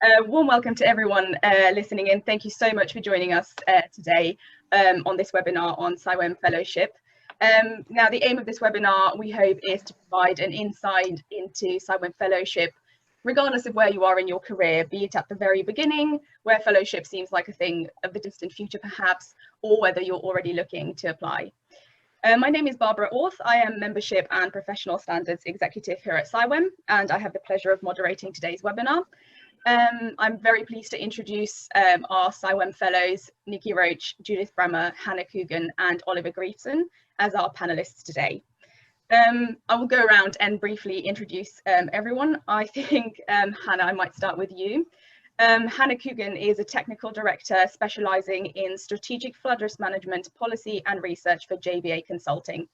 Warm welcome to everyone listening in. Thank you so much for joining us today on this webinar on CIWEM Fellowship. Now, the aim of this webinar, we hope, is to provide an insight into CIWEM Fellowship, regardless of where you are in your career, be it at the very beginning, where fellowship seems like a thing of the distant future perhaps, or whether you're already looking to apply. My name is Barbara Orth. I am Membership and Professional Standards Executive here at CIWEM, and I have the pleasure of moderating today's webinar. I'm very pleased to introduce our CIWEM Fellows, Niki Roach, Judith Brammer, Hannah Coogan, and Oliver Grievson as our panelists today. I will go around and briefly introduce everyone. I think, Hannah, I might start with you. Hannah Coogan is a technical director specialising in strategic flood risk management, policy and research for JBA Consulting.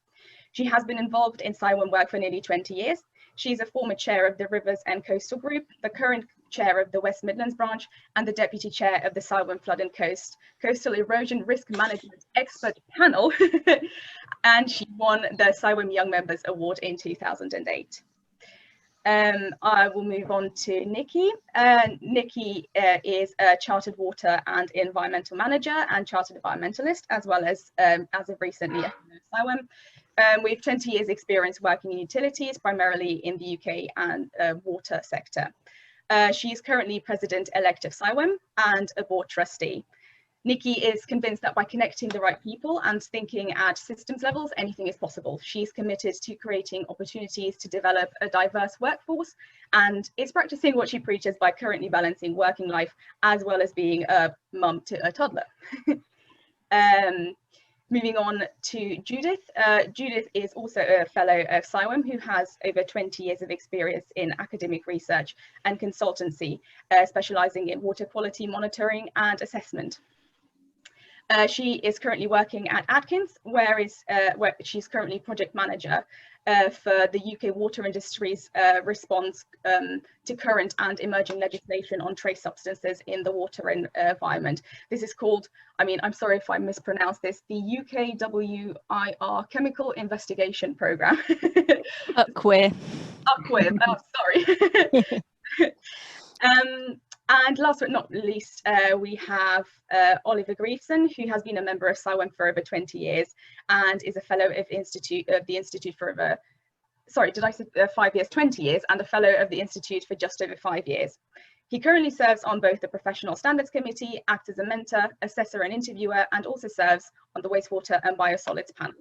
She has been involved in CIWEM work for nearly 20 years. She's a former chair of the Rivers and Coastal Group, the current chair of the West Midlands Branch, and the deputy chair of the CIWEM Flood and Coastal Erosion Risk Management Expert Panel. And she won the CIWEM Young Members Award in 2008. I will move on to Niki. Niki is a chartered water and environmental manager and chartered environmentalist, as well as of recently at CIWEM. We have 20 years experience working in utilities, primarily in the UK and water sector. She is currently President Elect of CIWEM and a board trustee. Niki is convinced that by connecting the right people and thinking at systems levels, anything is possible. She's committed to creating opportunities to develop a diverse workforce and is practicing what she preaches by currently balancing working life as well as being a mum to a toddler. Moving on to Judith. Judith is also a fellow of CIWEM who has over 20 years of experience in academic research and consultancy, specialising in water quality monitoring and assessment. She is currently working at Atkins, where she's currently project manager for the UK water industry's response to current and emerging legislation on trace substances in the water environment. This is called, I'm sorry if I mispronounce this, the UKWIR Chemical Investigation Programme. UKWIR. UKWIR, oh, sorry. And last but not least, we have Oliver Grievson, who has been a member of CIWEM for over 20 years and is a fellow of the Institute for over, sorry, did I say 5 years, 20 years, and a fellow of the Institute for just over 5 years. He currently serves on both the Professional Standards Committee, acts as a mentor, assessor and interviewer, and also serves on the Wastewater and Biosolids panel.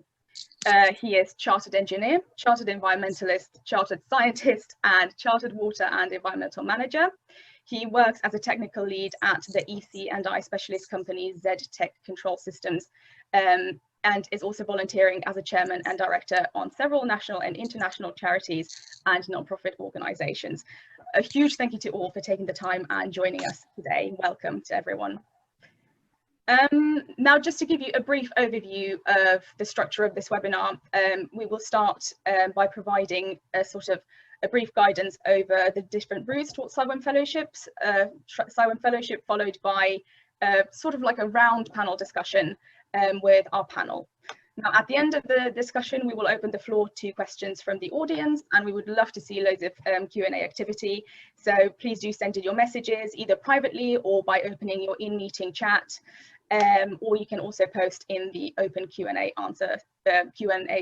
He is chartered engineer, chartered environmentalist, chartered scientist, and chartered water and environmental manager. He works as a technical lead at the EC&I specialist company Z Tech Control Systems, and is also volunteering as a chairman and director on several national and international charities and non-profit organisations. A huge thank you to all for taking the time and joining us today. Welcome to everyone. Now, just to give you a brief overview of the structure of this webinar, we will start by providing a brief guidance over the different routes towards CIWEM Fellowships, CIWEM Fellowship, followed by sort of like a round panel discussion with our panel. Now, at the end of the discussion, we will open the floor to questions from the audience, and we would love to see loads of Q&A activity. So please do send in your messages either privately or by opening your in-meeting chat, or you can also post in the open Q&A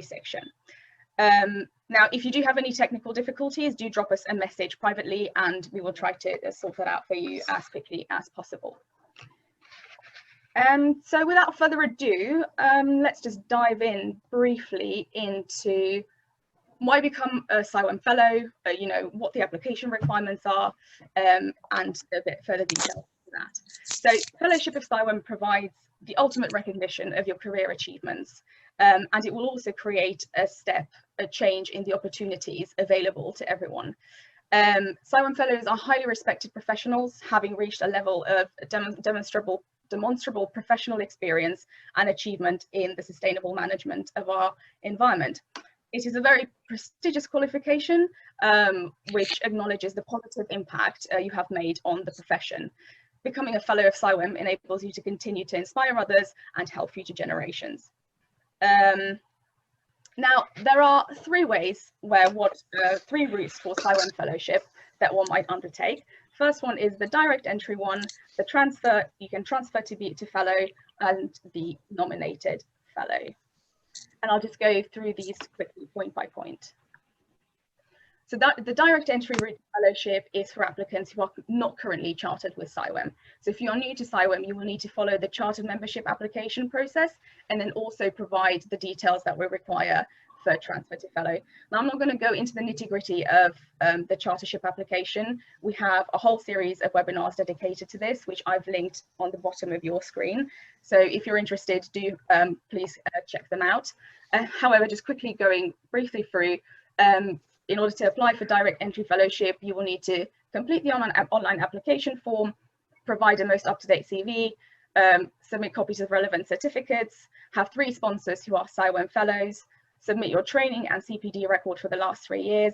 section. Now, if you do have any technical difficulties, do drop us a message privately and we will try to sort that out for you as quickly as possible. So without further ado, let's just dive in briefly into why become a CIWEM Fellow, what the application requirements are, and a bit further detail to that. So Fellowship of CIWEM provides the ultimate recognition of your career achievements, and it will also create a change in the opportunities available to everyone. CIWEM Fellows are highly respected professionals, having reached a level of demonstrable professional experience and achievement in the sustainable management of our environment. It is a very prestigious qualification, which acknowledges the positive impact you have made on the profession. Becoming a Fellow of CIWEM enables you to continue to inspire others and help future generations. Now, there are three routes for CIWEM Fellowship that one might undertake. First one is the direct entry one, the transfer, you can transfer to fellow, and the nominated fellow. And I'll just go through these quickly point by point. So that the direct entry route to fellowship is for applicants who are not currently chartered with CIWEM. So if you are new to CIWEM, you will need to follow the chartered membership application process and then also provide the details that we require for transfer to fellow. Now, I'm not going to go into the nitty-gritty of the chartership application. We have a whole series of webinars dedicated to this, which I've linked on the bottom of your screen. So if you're interested, do please check them out. However, just quickly going briefly through, in order to apply for direct entry fellowship, you will need to complete the online application form, provide a most up-to-date CV, submit copies of relevant certificates, have 3 sponsors who are CIWEM Fellows, submit your training and CPD record for the last 3 years,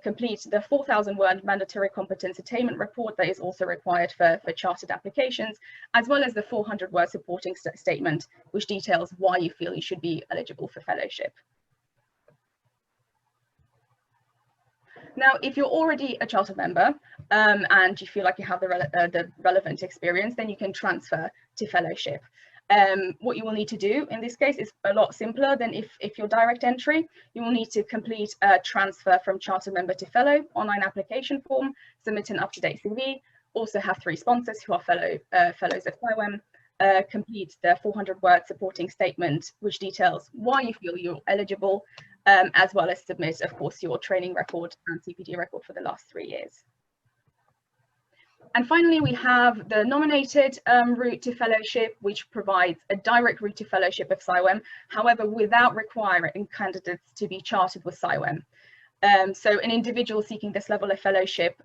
complete the 4,000-word mandatory competence attainment report that is also required for chartered applications, as well as the 400-word supporting statement, which details why you feel you should be eligible for fellowship. Now, if you're already a charter member and you feel like you have the relevant experience, then you can transfer to fellowship. What you will need to do in this case is a lot simpler than if you're direct entry. You will need to complete a transfer from charter member to fellow online application form, submit an up-to-date CV, also have 3 sponsors who are fellows at CIWEM, complete the 400-word supporting statement, which details why you feel you're eligible, as well as submit, of course, your training record and CPD record for the last 3 years. And finally, we have the nominated route to fellowship, which provides a direct route to fellowship of CIWEM, however, without requiring candidates to be chartered with CIWEM. So an individual seeking this level of fellowship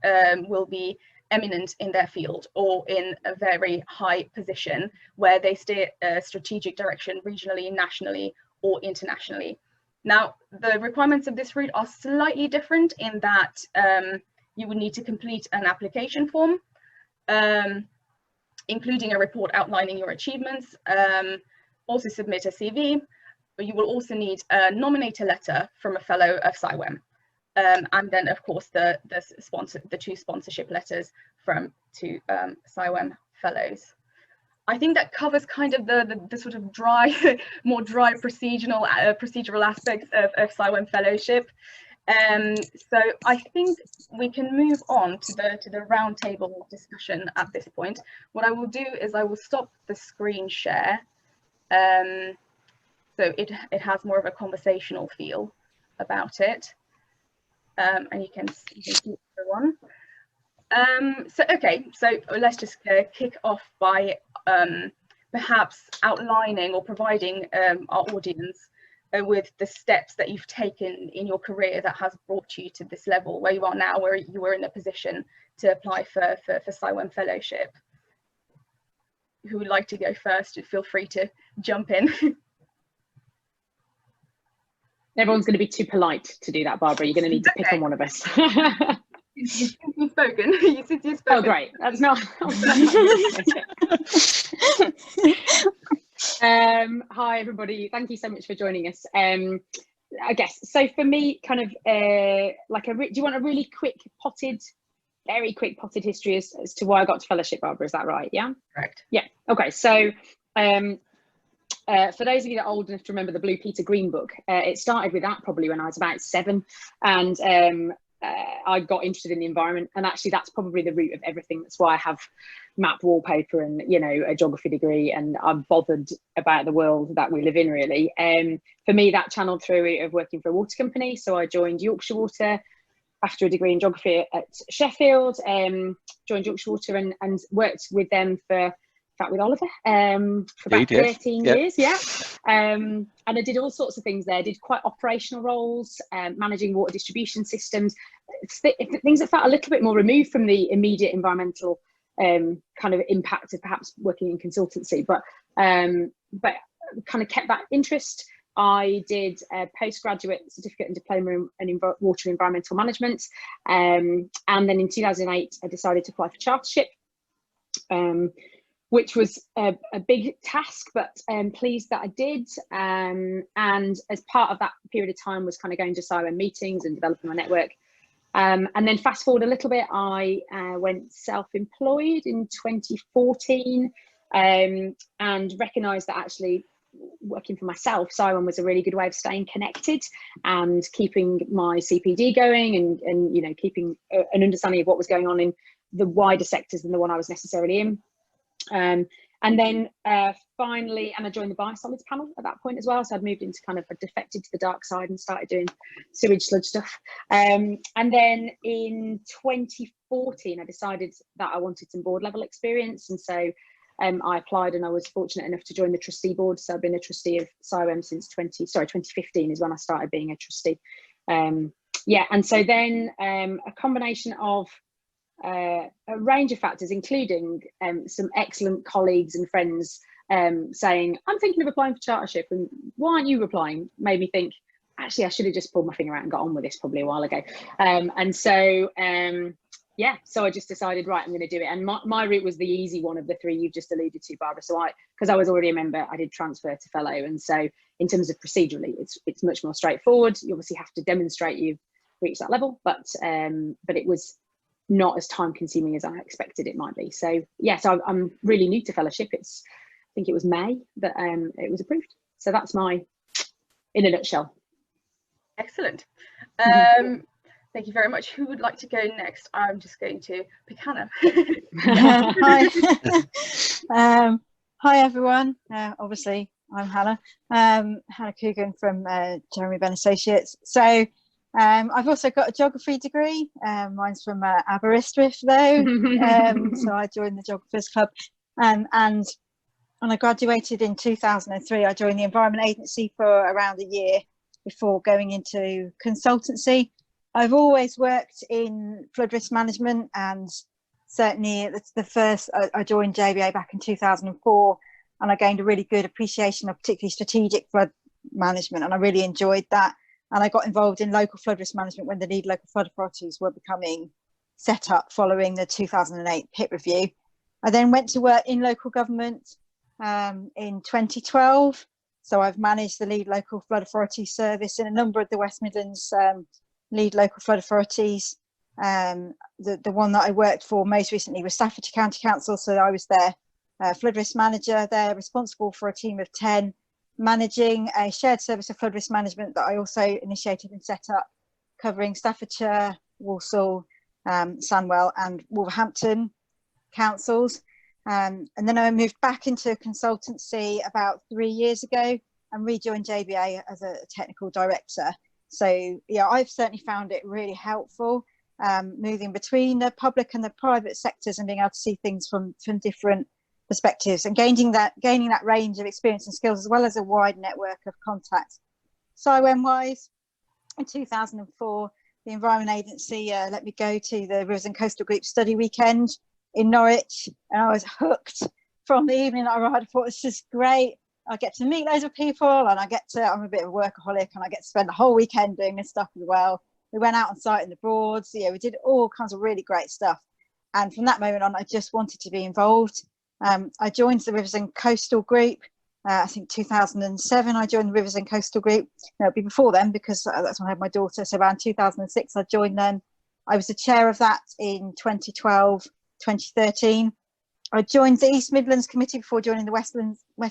will be eminent in their field or in a very high position where they steer strategic direction regionally, nationally, or internationally. Now, the requirements of this route are slightly different in that you would need to complete an application form, including a report outlining your achievements, also submit a CV, but you will also need a nominator letter from a fellow of CIWEM. And then, of course, the 2 sponsorship letters from 2 CIWEM fellows. I think that covers kind of the sort of dry, more dry procedural aspects of CIWEM fellowship. So I think we can move on to the roundtable discussion at this point. What I will do is I will stop the screen share, so it has more of a conversational feel about it, and you can see everyone. So okay, so let's just kick off by perhaps outlining or providing our audience with the steps that you've taken in your career that has brought you to this level where you are now, where you were in a position to apply for CIWEM fellowship. Who would like to go first? Feel free to jump in. Everyone's going to be too polite to do that, Barbara. You're going to need to pick on one of us. You've spoken. You've spoken. Oh, great. That's not. Hi, everybody. Thank you so much for joining us. I guess, so for me, kind of like do you want a really very quick potted history as to why I got to fellowship, Barbara? Is that right? Yeah? Correct. Yeah. Okay. So for those of you that are old enough to remember the Blue Peter Green book, it started with that probably when I was about 7. And I got interested in the environment, and actually that's probably the root of everything. That's why I have map wallpaper and, you know, a geography degree, and I'm bothered about the world that we live in, really. For me, that channeled through a route of working for a water company. So I joined Yorkshire Water after a degree in geography at Sheffield, joined Yorkshire Water and worked with them with Oliver for about 13 years. Yeah. And I did all sorts of things there. I did quite operational roles, managing water distribution systems, things that felt a little bit more removed from the immediate environmental kind of impact of perhaps working in consultancy, but kind of kept that interest. I did a postgraduate certificate and diploma in water and environmental management, and then in 2008 I decided to apply for chartership, which was a big task, but pleased that I did. And as part of that period of time was kind of going to CIWEM meetings and developing my network. And then fast forward a little bit, I went self-employed in 2014 and recognised that actually working for myself, CIWEM was a really good way of staying connected and keeping my CPD going and you know, keeping an understanding of what was going on in the wider sectors than the one I was necessarily in. And then finally, and I joined the biosolids panel at that point as well. So I'd moved into kind of, I defected to the dark side and started doing sewage sludge stuff. And then in 2014, I decided that I wanted some board level experience. And so I applied and I was fortunate enough to join the trustee board. So I've been a trustee of CIWEM since 2015 is when I started being a trustee. Yeah, and so then a combination of a range of factors, including some excellent colleagues and friends saying, I'm thinking of applying for chartership and why aren't you applying? Made me think, actually, I should have just pulled my finger out and got on with this probably a while ago. And so, yeah, so I just decided, right, I'm going to do it. And my route was the easy one of the three you've just alluded to, Barbara. So because I was already a member, I did transfer to fellow. And so in terms of procedurally, it's much more straightforward. You obviously have to demonstrate you've reached that level, but it was not as time consuming as I expected it might be. So yeah, so I'm really new to fellowship. I think it was May that it was approved. So that's my, in a nutshell. Excellent. Thank you very much. Who would like to go next? I'm just going to pick Hannah. Hi. Hi everyone. Obviously I'm Hannah. Hannah Coogan from Jeremy Benn Associates. So I've also got a geography degree. Mine's from Aberystwyth though. So I joined the Geographers Club. And when I graduated in 2003, I joined the Environment Agency for around a year before going into consultancy. I've always worked in flood risk management, and certainly the first, I joined JBA back in 2004, and I gained a really good appreciation of particularly strategic flood management, and I really enjoyed that. And I got involved in local flood risk management when the lead local flood authorities were becoming set up following the 2008 PIT review. I then went to work in local government in 2012. So I've managed the lead local flood authority service in a number of the West Midlands lead local flood authorities. The one that I worked for most recently was Staffordshire County Council. So I was their flood risk manager there, responsible for a team of 10, managing a shared service of flood risk management that I also initiated and set up, covering Staffordshire, Walsall, Sandwell and Wolverhampton councils. And then I moved back into consultancy about 3 years ago and rejoined JBA as a technical director. So yeah, I've certainly found it really helpful, moving between the public and the private sectors and being able to see things from different perspectives and gaining that range of experience and skills, as well as a wide network of contacts. CIWEM wise, in 2004, the Environment Agency let me go to the Rivers and Coastal Group study weekend in Norwich, and I was hooked from the evening I arrived. I thought, this is great. I get to meet loads of people, and I'm a bit of a workaholic, and I get to spend the whole weekend doing this stuff as well. We went out on site in the Broads, yeah, we did all kinds of really great stuff. And from that moment on, I just wanted to be involved. I joined the Rivers and Coastal Group. I think 2007, I joined the Rivers and Coastal Group. No, it'd be before then, because that's when I had my daughter. So around 2006, I joined them. I was the chair of that in 2012, 2013. I joined the East Midlands Committee before joining the West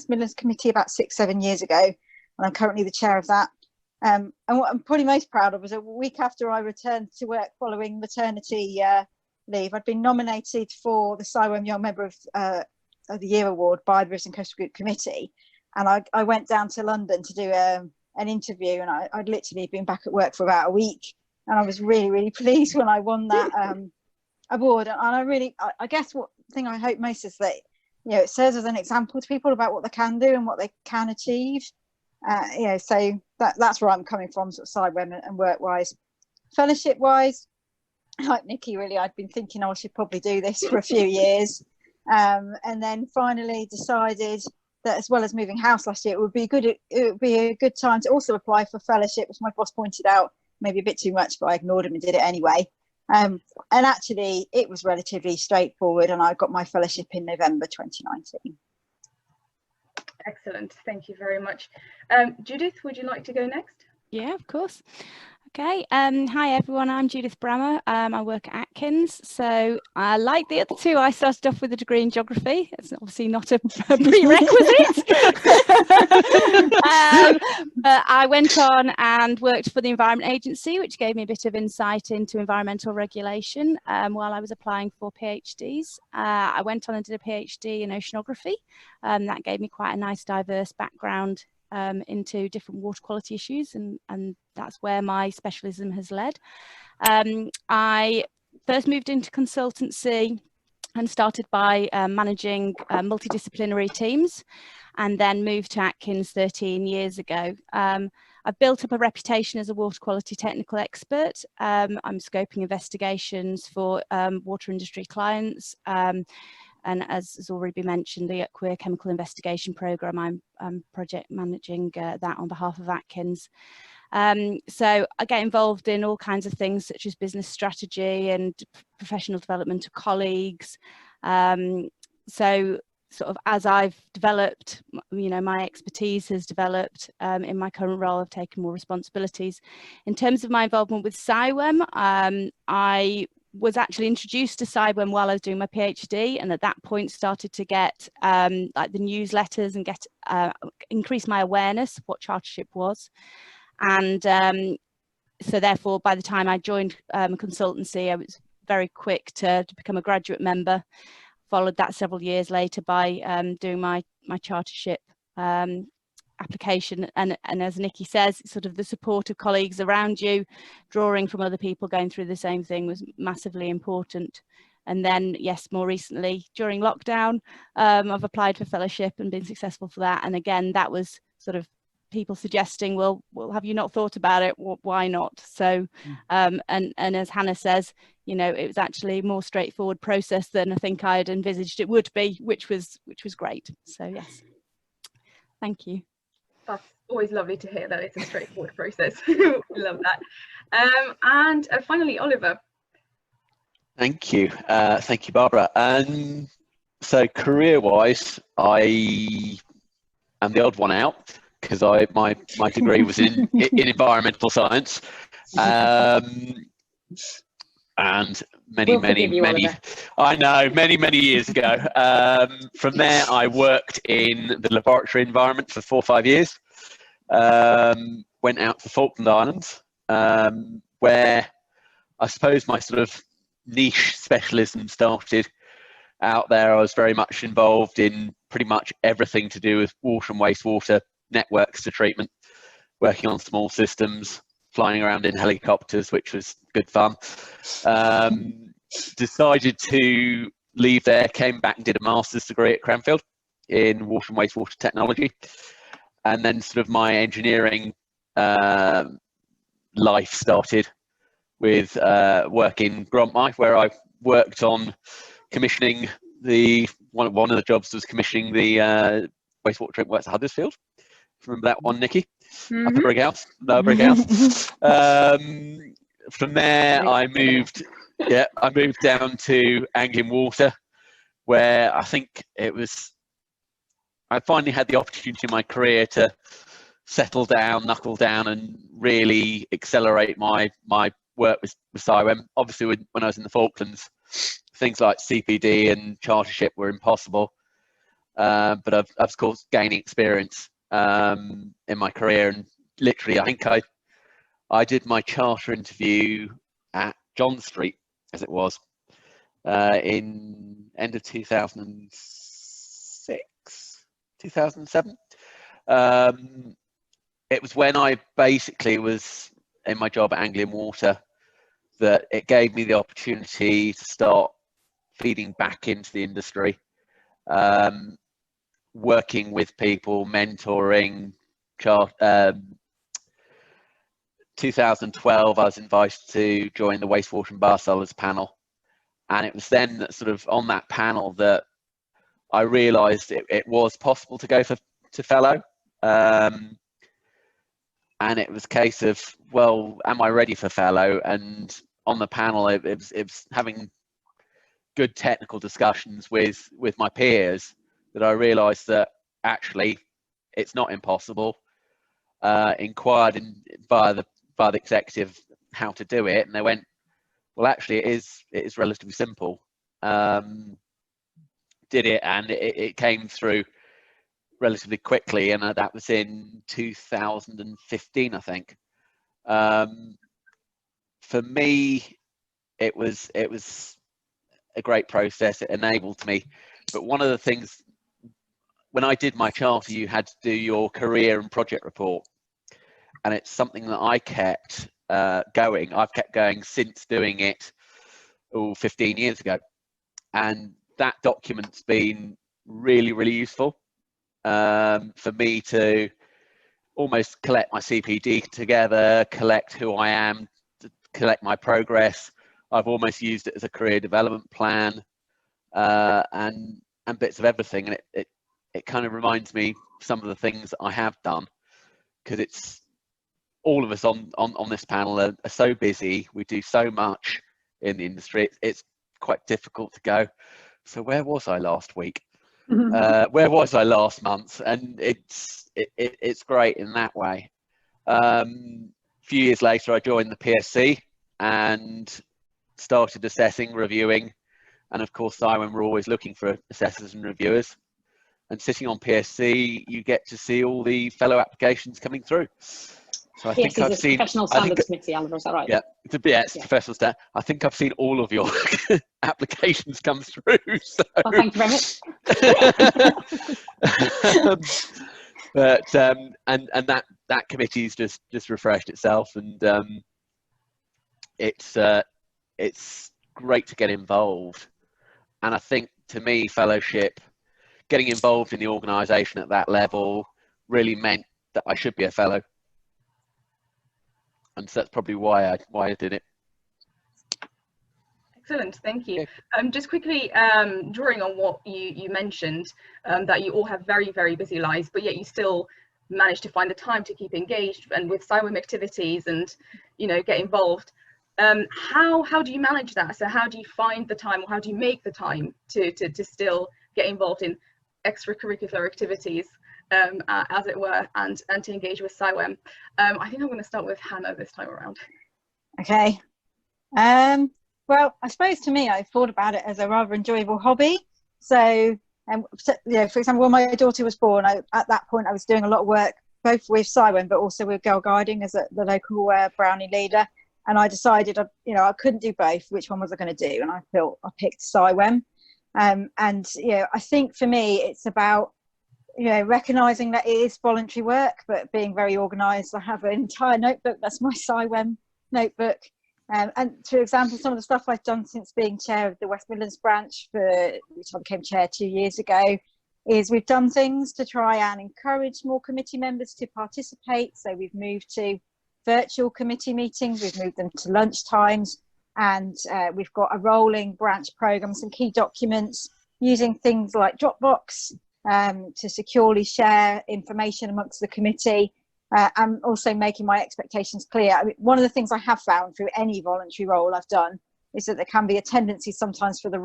Midlands Committee about 6-7 years ago, and I'm currently the chair of that. And what I'm probably most proud of was a week after I returned to work following maternity leave, I'd been nominated for the CIWEM Young Member of the Year Award by the Rivers and Coastal Group Committee, and I went down to London to do an interview, and I'd literally been back at work for about a week, and I was really, really pleased when I won that award. And I guess what thing I hope most is that, you know, it serves as an example to people about what they can do and what they can achieve. You know, so that's where I'm coming from, sort of CIWEM and work-wise. Fellowship-wise, like Niki, really, I'd been thinking I should probably do this for a few years, and then finally decided that, as well as moving house last year, it would be a good time to also apply for fellowship, which my boss pointed out maybe a bit too much, but I ignored him and did it anyway. And actually, it was relatively straightforward, and I got my fellowship in November 2019. Excellent, thank you very much. Judith, would you like to go next? Yeah, of course. Okay, hi everyone, I'm Judith Brammer. I work at Atkins. So like the other two, I started off with a degree in geography. It's obviously not a prerequisite. But I went on and worked for the Environment Agency, which gave me a bit of insight into environmental regulation while I was applying for PhDs. I went on and did a PhD in oceanography. That gave me quite a nice diverse background into different water quality issues, and that's where my specialism has led. I first moved into consultancy and started by managing multidisciplinary teams, and then moved to Atkins 13 years ago. I've built up a reputation as a water quality technical expert. I'm scoping investigations for water industry clients. And as has already been mentioned, the Queer Chemical Investigation Programme, I'm project managing that on behalf of Atkins. So I get involved in all kinds of things such as business strategy and professional development of colleagues. So sort of as I've developed, you know, my expertise has developed in my current role. I've taken more responsibilities. In terms of my involvement with CIWEM, I was actually introduced to CIWEM while I was doing my PhD, and at that point started to get like the newsletters and get increase my awareness of what chartership was. And so therefore, by the time I joined consultancy, I was very quick to become a graduate member. Followed that several years later by doing my chartership application, and as Niki says, sort of the support of colleagues around you, drawing from other people going through the same thing was massively important. And then, yes, more recently during lockdown, I've applied for fellowship and been successful for that. And again, that was sort of people suggesting, well, have you not thought about it? Why not? So, and as Hannah says, you know, it was actually a more straightforward process than I think I had envisaged it would be, which was great. So yes, thank you. That's always lovely to hear that it's a straightforward process. We love that. And finally, Oliver. Thank you, Barbara. So career-wise, I am the odd one out because my degree was in environmental science, and many years ago. From there, I worked in the laboratory environment for 4 or 5 years. Went out to Falkland Islands, where I suppose my sort of niche specialism started. Out there, I was very much involved in pretty much everything to do with water and wastewater networks to treatment, working on small systems, flying around in helicopters, which was good fun. Decided to leave there, came back and did a master's degree at Cranfield in water and wastewater technology. And then sort of my engineering life started with work in Grantmai, where I worked on commissioning one of the jobs was commissioning the wastewater treatment works at Huddersfield. Remember that one, Niki? Mm-hmm. Upper Brighouse, Lower Brighouse. From there, I moved down to Anglian Water, where I think I finally had the opportunity in my career to settle down, knuckle down, and really accelerate my work with CIWEM. Obviously, when I was in the Falklands, things like CPD and chartership were impossible. But I've of course gaining experience in my career, and literally, I think I did my charter interview at John Street, as it was, in end of 2006, 2007. It was when I basically was in my job at Anglian Water that it gave me the opportunity to start feeding back into the industry, working with people, mentoring. 2012, I was invited to join the Wastewater and Bar Sellers panel, and it was then that sort of on that panel that I realised it was possible to go to fellow, and it was a case of, well, am I ready for fellow? And on the panel, it was having good technical discussions with my peers that I realised that actually it's not impossible. Inquired via by the executive how to do it, and they went, well, actually it is relatively simple. Did it, and it came through relatively quickly, and that was in 2015, I think. For me, it was a great process. It enabled me, but one of the things, when I did my charter, you had to do your career and project report, and it's something that I kept going. I've kept going since doing it 15 years ago, and that document's been really, really useful for me to almost collect my CPD together, collect who I am, to collect my progress. I've almost used it as a career development plan, and bits of everything, and it kind of reminds me some of the things that I have done, because it's all of us on this panel are so busy. We do so much in the industry. It's quite difficult to go, so where was I last week? Where was I last month? And it's great in that way. A few years later, I joined the PSC and started assessing, reviewing, and of course CIWEM were always looking for assessors and reviewers. And sitting on PSC, you get to see all the fellow applications coming through. So I think I've seen Professional Standards Committee, Oliver, is that right? Yeah, it's Professional Standards. I think I've seen all of your applications come through. So. Well, thank you very much. But and that committee's just refreshed itself, and it's great to get involved. And I think, to me, fellowship, getting involved in the organisation at that level really meant that I should be a fellow. And so that's probably why I did it. Excellent, thank you. Just quickly, drawing on what you mentioned, that you all have very, very busy lives, but yet you still manage to find the time to keep engaged and with CIWEM activities and, you know, get involved. How do you manage that? So how do you find the time, or how do you make the time to still get involved in extracurricular activities, as it were, and to engage with CIWEM? I think I'm going to start with Hannah this time around. Okay. Well, I suppose to me, I thought about it as a rather enjoyable hobby. So, you know, for example, when my daughter was born, at that point I was doing a lot of work both with CIWEM but also with Girl Guiding as the local Brownie leader. And I decided, you know, I couldn't do both. Which one was I going to do? And I picked CIWEM. And you know, I think for me, it's about, you know, recognizing that it is voluntary work, but being very organised. I have an entire notebook that's my CIWEM notebook. And for example, some of the stuff I've done since being chair of the West Midlands Branch, which I became chair 2 years ago, is we've done things to try and encourage more committee members to participate. So we've moved to virtual committee meetings, we've moved them to lunch times, and we've got a rolling branch programme, some key documents, using things like Dropbox to securely share information amongst the committee. And also making my expectations clear. I mean, one of the things I have found through any voluntary role I've done is that there can be a tendency sometimes for the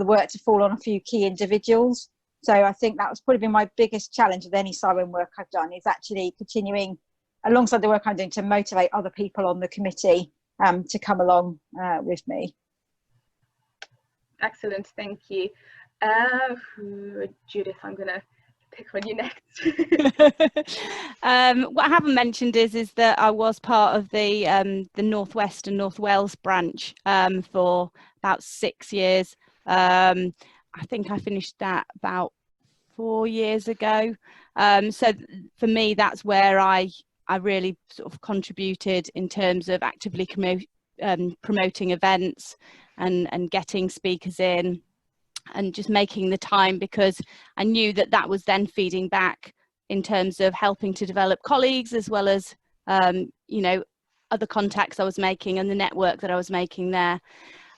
work to fall on a few key individuals. So I think that was probably been my biggest challenge with any CIWEM work I've done, is actually continuing alongside the work I'm doing to motivate other people on the committee to come along with me. Excellent, thank you. Judith, I'm going to pick on you next. What I haven't mentioned is that I was part of the North West and North Wales branch for about 6 years. I think I finished that about 4 years ago. So for me, that's where I really sort of contributed in terms of actively promoting events and getting speakers in, and just making the time, because I knew that was then feeding back in terms of helping to develop colleagues, as well as you know, other contacts I was making and the network that I was making there.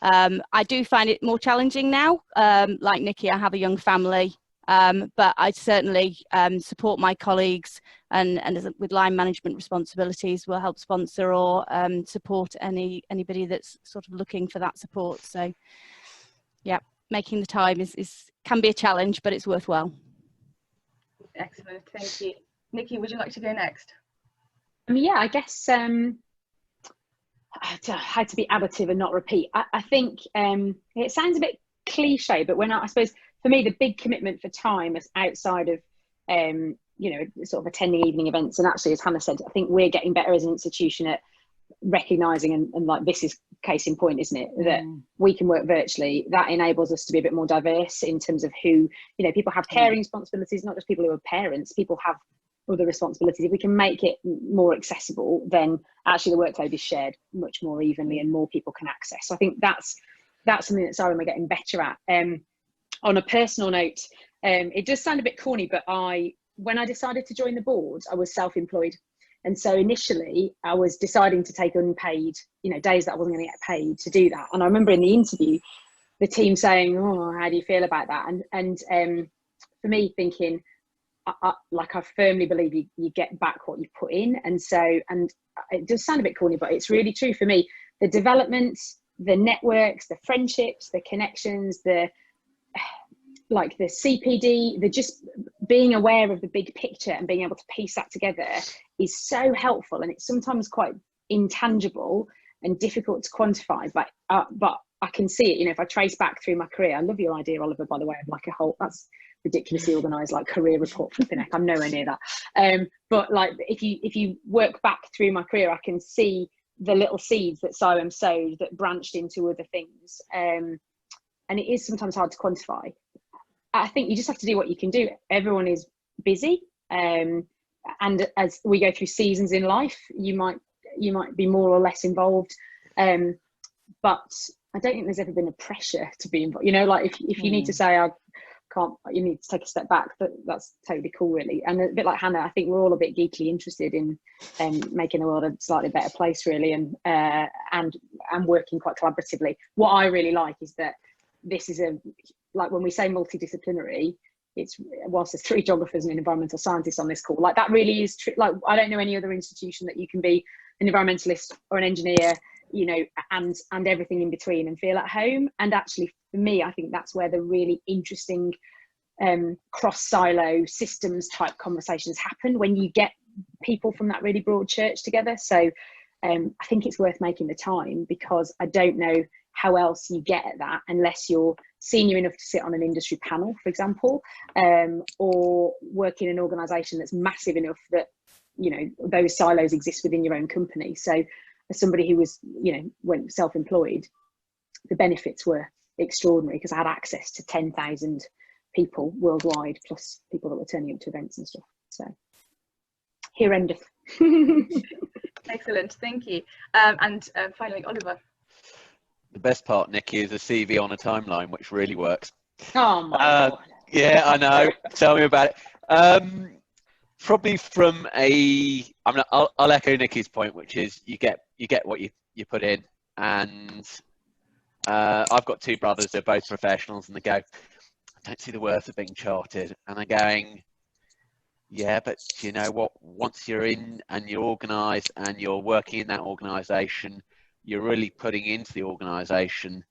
I do find it more challenging now. Like Niki, I have a young family, but I certainly support my colleagues, and with line management responsibilities, will help sponsor or support anybody that's sort of looking for that support. So yeah, making the time can be a challenge, but it's worthwhile. Excellent, thank you. Niki, would you like to go next? Yeah, I guess had to be additive and not repeat. I think it sounds a bit cliche, but when I suppose for me, the big commitment for time is outside of, you know, sort of attending evening events. And actually, as Hannah said, I think we're getting better as an institution at recognizing and like, this is case in point, isn't it, that we can work virtually. That enables us to be a bit more diverse in terms of who, you know, people have caring responsibilities, not just people who are parents, people have other responsibilities. If we can make it more accessible, then actually the workload is shared much more evenly and more people can access. So I think that's something that CIWEM are getting better at. On a personal note, it does sound a bit corny, but when I decided to join the board, I was self-employed. And so initially I was deciding to take unpaid, you know, days that I wasn't going to get paid to do that. And I remember in the interview, the team saying, "Oh, how do you feel about that?" And for me thinking, like, I firmly believe you get back what you put in. And so, and it does sound a bit corny, but it's really true for me. The development, the networks, the friendships, the connections, the CPD, the just being aware of the big picture and being able to piece that together is so helpful. And it's sometimes quite intangible and difficult to quantify, but I can see it, you know, if I trace back through my career. I love your idea, Oliver, by the way, of like a whole, that's ridiculously organised, like career report, flipping heck, I'm nowhere near that. But like, if you work back through my career, I can see the little seeds that CIWEM sowed that branched into other things. And it is sometimes hard to quantify. I think you just have to do what you can do. Everyone is busy, and as we go through seasons in life, you might be more or less involved, but I don't think there's ever been a pressure to be involved. You know, like if you need to say I can't, you need to take a step back, that's totally cool, really. And a bit like Hannah, I think we're all a bit geekily interested in making the world a slightly better place, really, and working quite collaboratively. What I really like is that this is like when we say multidisciplinary, it's, whilst there's 3 geographers and an environmental scientist on this call, like that really is true. Like, I don't know any other institution that you can be an environmentalist or an engineer, you know, and everything in between and feel at home. And actually for me, I think that's where the really interesting cross silo systems type conversations happen, when you get people from that really broad church together. So I think it's worth making the time, because I don't know how else you get at that unless you're senior enough to sit on an industry panel, for example, or work in an organisation that's massive enough that, you know, those silos exist within your own company. So as somebody who was, you know, went self-employed, the benefits were extraordinary, because I had access to 10,000 people worldwide, plus people that were turning up to events and stuff. So here endeth. Excellent, thank you. And finally, Oliver. The best part, Niki, is a CV on a timeline, which really works. Oh my God. Yeah, I know. Tell me about it. Probably from I'll echo Niki's point, which is you get what you put in. And I've got 2 brothers, they're both professionals, and they go, "I don't see the worth of being chartered." And I'm going, yeah, but you know what? Once you're in and you're organised and you're working in that organisation, you're really putting into the organisation.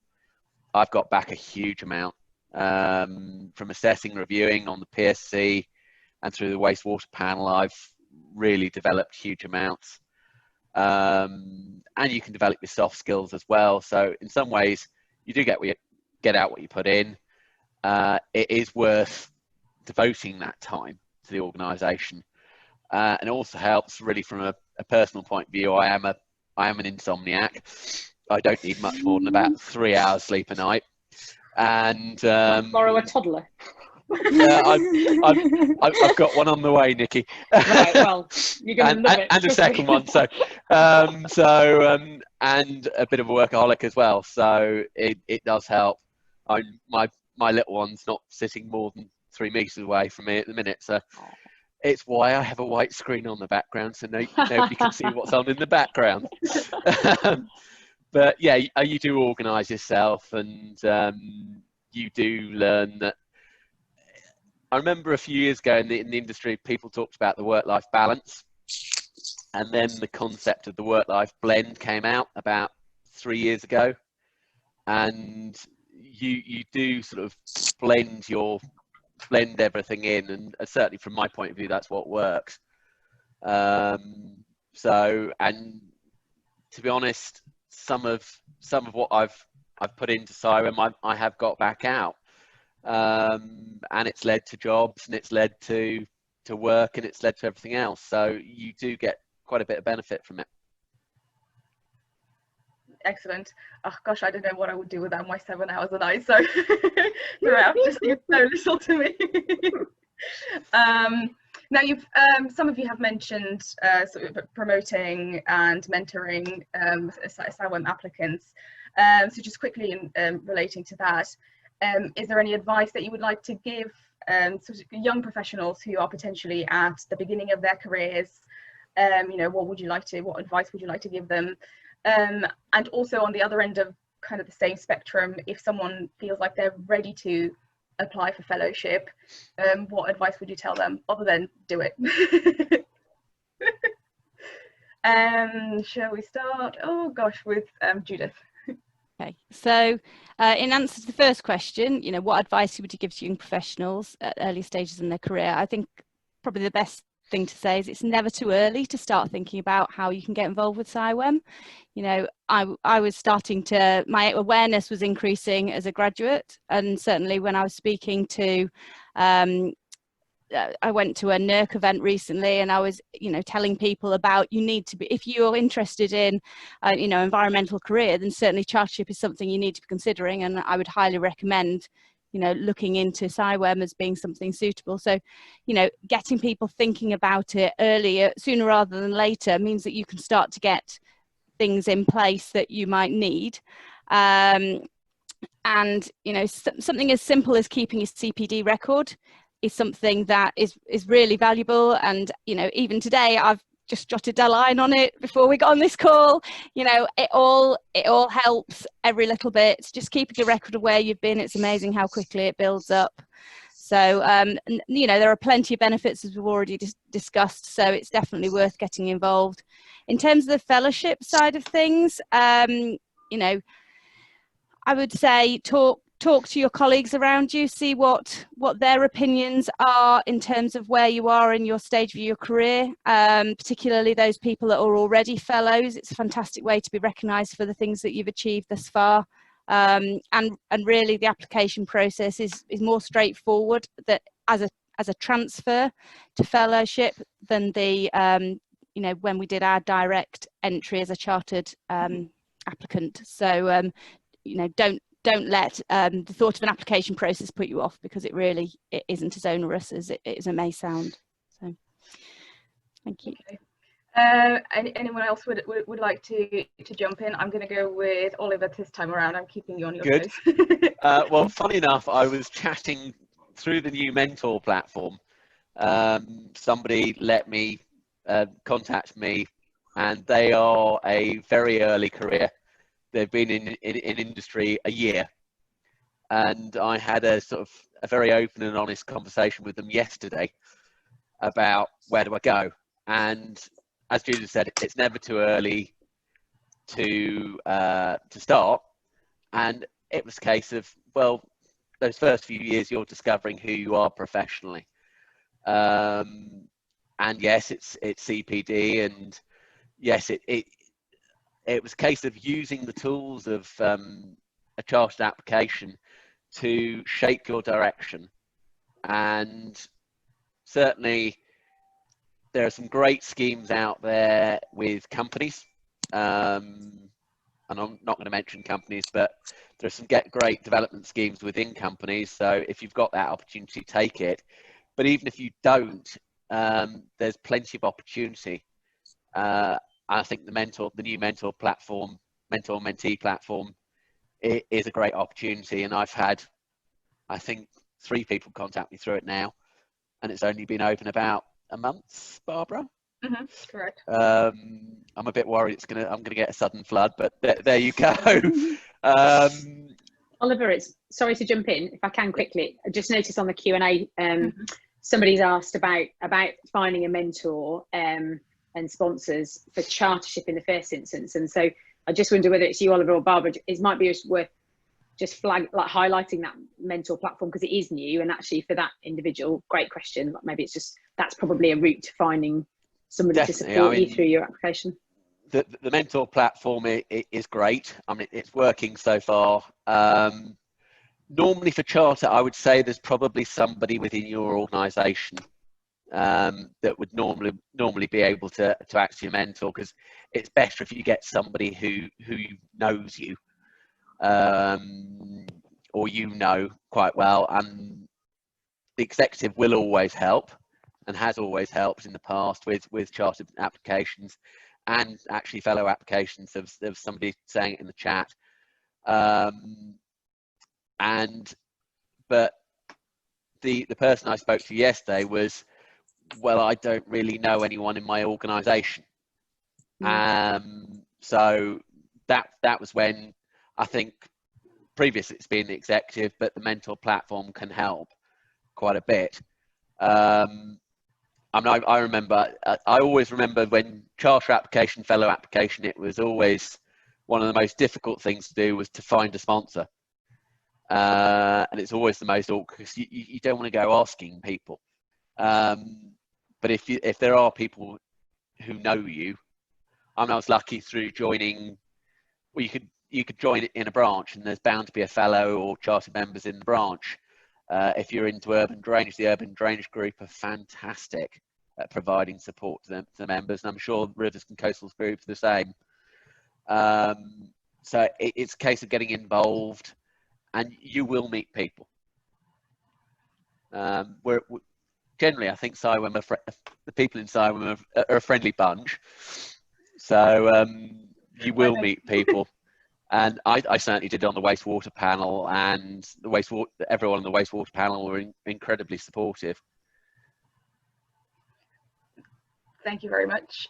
I've got back a huge amount from assessing, reviewing on the PSC, and through the wastewater panel. I've really developed huge amounts, and you can develop your soft skills as well. So in some ways, you do get out what you put in. It is worth devoting that time to the organisation, and it also helps really from a personal point of view. I am an insomniac. I don't need much more than about 3 hours sleep a night. And borrow a toddler. I've got one on the way, Niki. Right, well, you're going to love it. And a second one. So, and a bit of a workaholic as well. So it does help. My little one's not sitting more than 3 meters away from me at the minute. So it's why I have a white screen on the background, so nobody can see what's on in the background. But yeah, you do organise yourself, and you do learn that. I remember a few years ago in the industry, people talked about the work-life balance, and then the concept of the work-life blend came out about 3 years ago, and you do sort of blend everything in, and certainly from my point of view, that's what works. So, and to be honest, some of what I've put into CIWEM, I have got back out, and it's led to jobs, and it's led to work, and it's led to everything else. So you do get quite a bit of benefit from it. Excellent. Oh gosh, I don't know what I would do without my 7 hours a night. So throughout, just seems so little to me. Now, some of you have mentioned sort of promoting and mentoring CIWEM applicants. So just quickly relating to that, is there any advice that you would like to give sort of young professionals who are potentially at the beginning of their careers? What advice would you like to give them? And also on the other end of kind of the same spectrum, if someone feels like they're ready to apply for fellowship, what advice would you tell them other than do it? Shall we start? Oh gosh, with Judith. Okay, so in answer to the first question, what advice would you give to young professionals at early stages in their career? I think probably the best thing to say is it's never too early to start thinking about how you can get involved with CIWEM. I was starting to, my awareness was increasing as a graduate, and certainly when I was speaking to, I went to a NERC event recently, and I was, telling people about, you need to be, if you're interested in, environmental career, then certainly chartership is something you need to be considering, and I would highly recommend looking into CIWEM as being something suitable. So, getting people thinking about it earlier, sooner rather than later, means that you can start to get things in place that you might need. And, something as simple as keeping a CPD record is something that is really valuable. And, even today, I've just jotted a line on it before we got on this call. It all helps every little bit. Just keeping a record of where you've been. It's amazing how quickly it builds up. So, there are plenty of benefits, as we've already discussed. So it's definitely worth getting involved. In terms of the fellowship side of things, I would say talk to your colleagues around you, see what their opinions are in terms of where you are in your stage of your career, particularly those people that are already fellows. It's a fantastic way to be recognised for the things that you've achieved thus far. And really the application process is more straightforward that as a transfer to fellowship than the when we did our direct entry as a chartered applicant. So don't let the thought of an application process put you off, because it isn't as onerous as it may sound. So thank you. Okay. Anyone else would like to jump in? I'm going to go with Oliver this time around. I'm keeping you on your toes. Well, funny enough, I was chatting through the new mentor platform. Somebody let me contact me, and they are a very early career. They've been in industry a year, and I had a sort of a very open and honest conversation with them yesterday about where do I go. And as Judith said, it's never too early to start. And it was a case of, well, those first few years you're discovering who you are professionally. And yes, it's CPD, and yes, it was a case of using the tools of a chartered application to shape your direction. And certainly there are some great schemes out there with companies. And I'm not going to mention companies, but there's some great development schemes within companies. So if you've got that opportunity, take it. But even if you don't, there's plenty of opportunity. I think the new mentor platform, mentor-mentee platform, is a great opportunity. And I've had, I think, 3 people contact me through it now, and it's only been open about a month, Barbara. Mm-hmm, correct. I'm a bit worried I'm gonna get a sudden flood, but there you go. Oliver, sorry to jump in if I can quickly. I just noticed on the Q&A, somebody's asked about finding a mentor and sponsors for chartership in the first instance, and so I just wonder whether it's you, Oliver, or Barbara. It might be worth just highlighting that mentor platform, because it is new, and actually for that individual, great question. Maybe it's just that's probably a route to finding somebody to support you through your application. the mentor platform is great. I mean, it's working so far. Normally for charter, I would say there's probably somebody within your organisation that would normally be able to act as your mentor, because it's better if you get somebody who knows you, or you know quite well. And the executive will always help, and has always helped in the past with chartered applications, and actually fellow applications. There was somebody saying it in the chat. But the person I spoke to yesterday was, well, I don't really know anyone in my organisation. So that was when I think previously it's been the executive, but the mentor platform can help quite a bit. I mean, I remember, I always remember when charter application, fellow application, it was always one of the most difficult things to do was to find a sponsor. And it's always the most awkward, because you don't want to go asking people. But if there are people who know you, I mean, I was lucky through joining, well, you could join it in a branch, and there's bound to be a fellow or chartered members in the branch. If you're into urban drainage, the urban drainage group are fantastic at providing support to the members, and I'm sure rivers and coastal groups are the same. So it's a case of getting involved, and you will meet people. We're generally, I think CIWEM the people in CIWEM are a friendly bunch, so you will meet people. And I certainly did on the wastewater panel, and everyone on the wastewater panel were incredibly supportive. Thank you very much.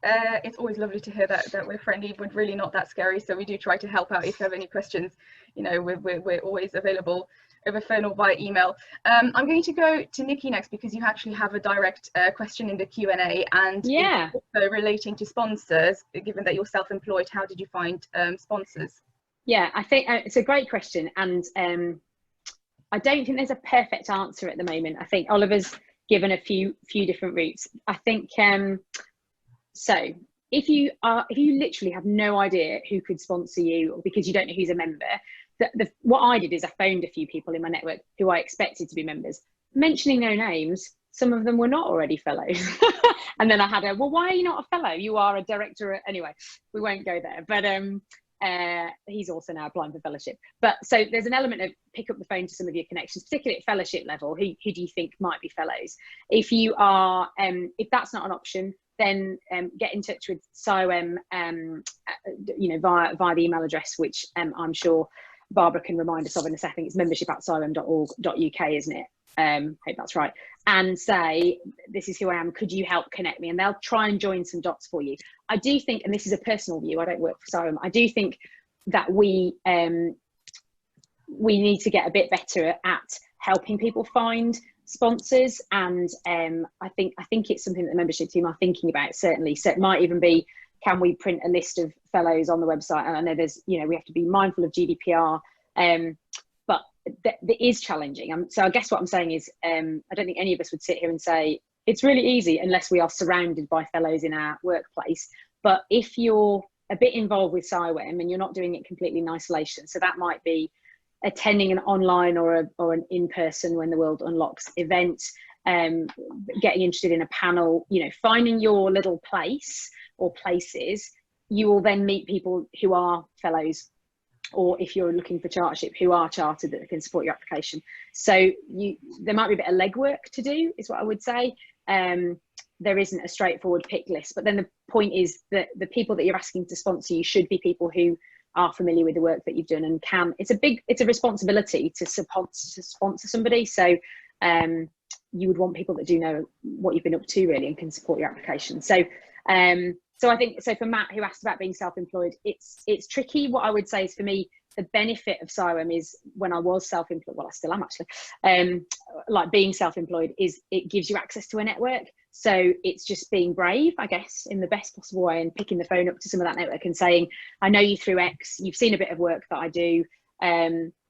It's always lovely to hear that we're friendly. We're really not that scary, so we do try to help out. If you have any questions, you know, we're always available over phone or via email. I'm going to go to Niki next, because you actually have a direct question in the Q&A, and yeah, also relating to sponsors. Given that you're self-employed, how did you find sponsors? Yeah, I think it's a great question, and I don't think there's a perfect answer at the moment. I think Oliver's given a few different routes. I think so. If you literally have no idea who could sponsor you, or because you don't know who's a member, what I did is I phoned a few people in my network who I expected to be members, mentioning no names. Some of them were not already fellows. And then I had well, why are you not a fellow? You are a director. Anyway, we won't go there. But he's also now applying for fellowship. But so there's an element of pick up the phone to some of your connections, particularly at fellowship level. Who do you think might be fellows? If you are, if that's not an option, then get in touch with CIWEM, you know, via the email address, which I'm sure Barbara can remind us of in a second. It's membership@ciwem.org.uk, isn't it? Hope that's right. And say, this is who I am, could you help connect me? And they'll try and join some dots for you. I do think, and this is a personal view, I don't work for CIWEM, I do think that we need to get a bit better at helping people find sponsors. And I think it's something that the membership team are thinking about, certainly. So it might even be, can we print a list of fellows on the website? And I know there's, you know, we have to be mindful of GDPR, but that is challenging. So I guess what I'm saying is, I don't think any of us would sit here and say it's really easy unless we are surrounded by fellows in our workplace. But if you're a bit involved with CIWEM and you're not doing it completely in isolation, so that might be attending an online or an in-person when the world unlocks event, getting interested in a panel, you know, finding your little place or places, you will then meet people who are fellows, or if you're looking for chartership, who are chartered that can support your application. So there might be a bit of legwork to do, is what I would say. There isn't a straightforward pick list, but then the point is that the people that you're asking to sponsor you should be people who are familiar with the work that you've done and can. It's a responsibility to sponsor somebody. So you would want people that do know what you've been up to, really, and can support your application. So so I think, so for Matt, who asked about being self-employed, it's tricky. What I would say is, for me, the benefit of CIWEM is, when I was self-employed, well, I still am actually, like being self-employed, is it gives you access to a network. So it's just being brave, I guess, in the best possible way, and picking the phone up to some of that network and saying, I know you through X, you've seen a bit of work that I do,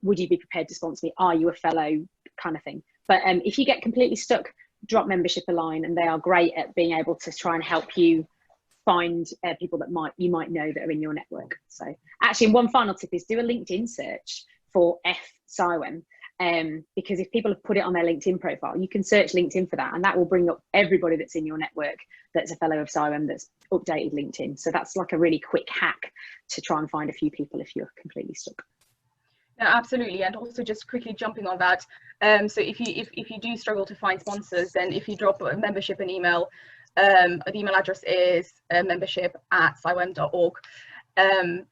would you be prepared to sponsor me? Are you a fellow, kind of thing. But if you get completely stuck, drop membership a line, and they are great at being able to try and help you find people that you might know that are in your network. So actually, one final tip is do a LinkedIn search for FCIWEM. Because if people have put it on their LinkedIn profile, you can search LinkedIn for that, and that will bring up everybody that's in your network that's a fellow of CIWEM that's updated LinkedIn. So that's like a really quick hack to try and find a few people if you're completely stuck. No, absolutely. And also just quickly jumping on that, so if you do struggle to find sponsors, then if you drop a membership an email, the email address is membership@ciwem.org.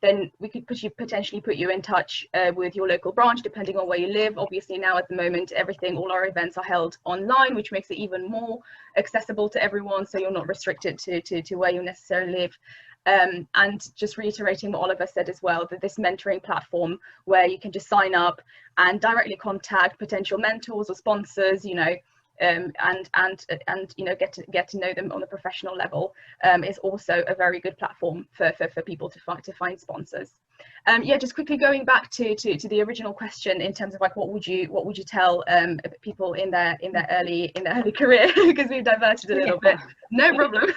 Then we could potentially put you in touch with your local branch, depending on where you live. Obviously now at the moment, all our events are held online, which makes it even more accessible to everyone, so you're not restricted to where you necessarily live. And just reiterating what Oliver said as well, that this mentoring platform where you can just sign up and directly contact potential mentors or sponsors, you know, and you know, get to know them on a professional level, is also a very good platform for people to find sponsors. Yeah, just quickly going back to the original question in terms of like what would you tell people in their early career, because we've diverted a little bit. No problem.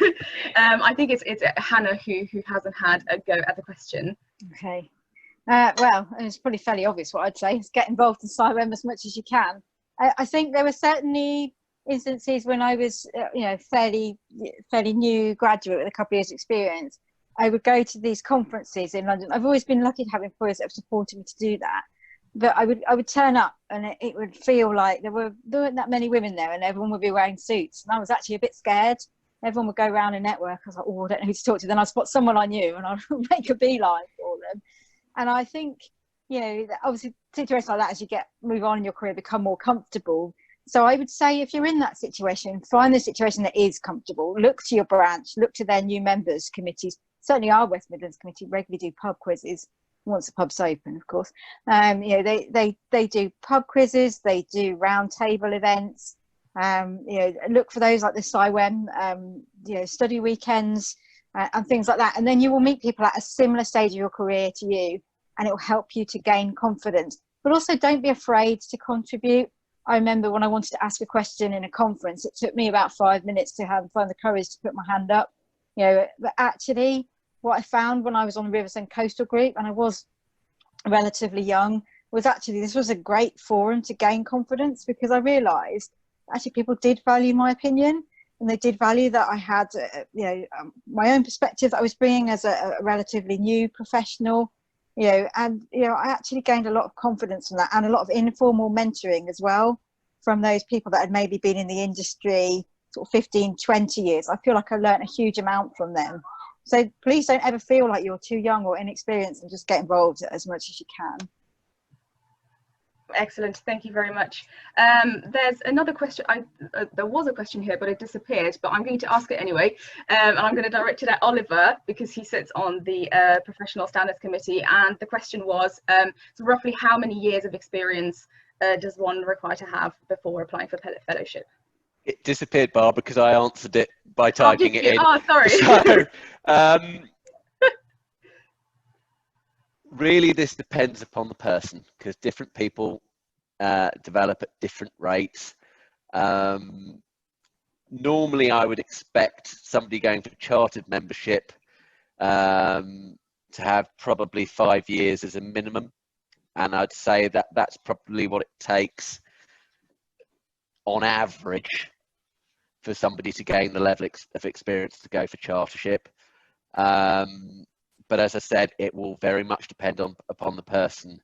I think it's Hannah who hasn't had a go at the question. Okay. Well, it's probably fairly obvious what I'd say is get involved in CIWEM as much as you can. I think there were certainly instances when I was, you know, fairly new graduate with a couple of years experience. I would go to these conferences in London. I've always been lucky to have employers that have supported me to do that. But I would turn up, and it would feel like there weren't that many women there, and everyone would be wearing suits. And I was actually a bit scared. Everyone would go around and network. I was like, oh, I don't know who to talk to. Then I'd spot someone I knew, and I'd make a beeline for them. And I think, you know, obviously situations like that, as you move on in your career, become more comfortable. So I would say if you're in that situation, find the situation that is comfortable. Look to your branch, look to their new members committees. Certainly our West Midlands committee regularly do pub quizzes once the pub's open, of course. You know, they do pub quizzes, they do round table events. You know, look for those like the CIWEM, you know, study weekends and things like that. And then you will meet people at a similar stage of your career to you, and it will help you to gain confidence. But also don't be afraid to contribute. I remember when I wanted to ask a question in a conference, it took me about 5 minutes to find the courage to put my hand up. You know, but actually what I found when I was on the Riverside Coastal Group, and I was relatively young, was actually this was a great forum to gain confidence, because I realised actually people did value my opinion, and they did value that I had, you know, my own perspective that I was bringing as a relatively new professional. You know, and, you know, I actually gained a lot of confidence from that, and a lot of informal mentoring as well from those people that had maybe been in the industry sort of 15, 20 years. I feel like I learned a huge amount from them. So please don't ever feel like you're too young or inexperienced, and just get involved as much as you can. Excellent, thank you very much. There's another question. There was a question here, but it disappeared, but I'm going to ask it anyway, and I'm going to direct it at Oliver, because he sits on the Professional Standards Committee. And the question was, so roughly how many years of experience does one require to have before applying for fellowship? It disappeared, Barb, because I answered it by typing it in. Oh, sorry. So, really, this depends upon the person, because different people develop at different rates. Normally, I would expect somebody going for chartered membership to have probably 5 years as a minimum, and I'd say that that's probably what it takes on average for somebody to gain the level of experience to go for chartership. But as I said, it will very much depend upon the person.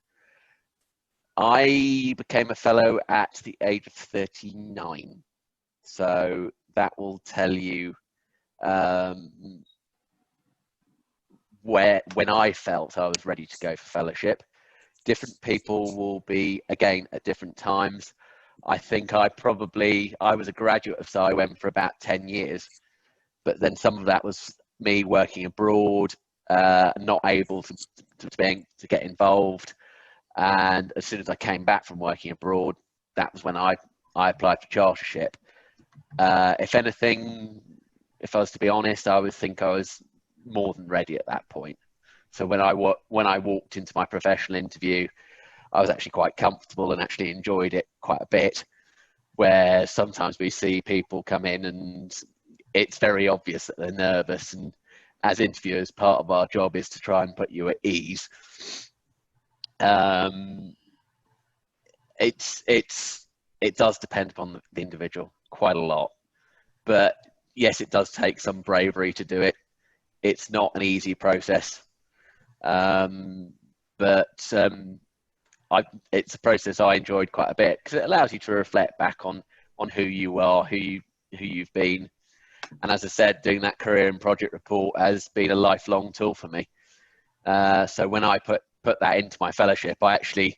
I became a fellow at the age of 39. So that will tell you when I felt I was ready to go for fellowship. Different people will be, again, at different times. I think I was a graduate of CIWEM for about 10 years, but then some of that was me working abroad, not able to get involved. And as soon as I came back from working abroad, that was when I applied for chartership. If anything, if I was to be honest, I would think I was more than ready at that point. So when I walked into my professional interview, I was actually quite comfortable and actually enjoyed it quite a bit, where sometimes we see people come in and it's very obvious that they're nervous, and as interviewers, part of our job is to try and put you at ease. It does depend upon the individual quite a lot, but yes, it does take some bravery to do it. It's not an easy process, but it's a process I enjoyed quite a bit, because it allows you to reflect back on who you are, who you've been. And as I said, doing that career and project report has been a lifelong tool for me. So when I put that into my fellowship, I actually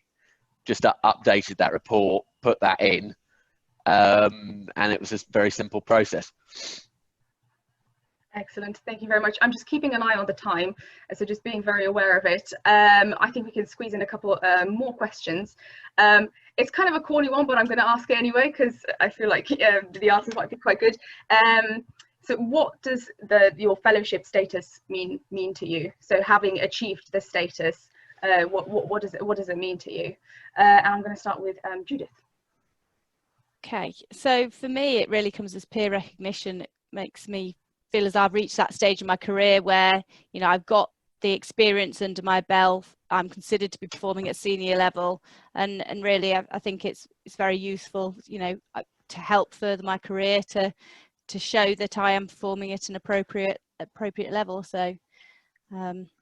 just updated that report, put that in, and it was a very simple process. Excellent, thank you very much. I'm just keeping an eye on the time, so just being very aware of it. I think we can squeeze in a couple more questions. It's kind of a corny one, but I'm going to ask it anyway, because I feel like the answers might be quite good. So what does your fellowship status mean to you? So having achieved the status, what does it mean to you? And I'm going to start with Judith. Okay, so for me, it really comes as peer recognition. It makes me feel as I've reached that stage in my career where, you know, I've got the experience under my belt. I'm considered to be performing at senior level, and really I think it's very useful, you know, to help further my career, to show that I am performing at an appropriate level. So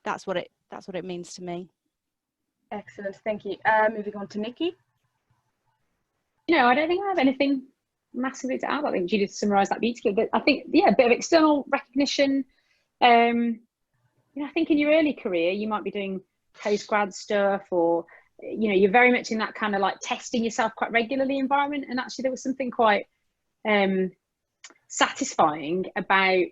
that's what it means to me. Excellent, thank you. Moving on to Niki. You know, I don't think I have anything massively to add. I think Judith summarised that beautifully. But I think, yeah, a bit of external recognition. You know, I think in your early career, you might be doing postgrad stuff, or, you know, you're very much in that kind of like testing yourself quite regularly environment. And actually, there was something quite satisfying about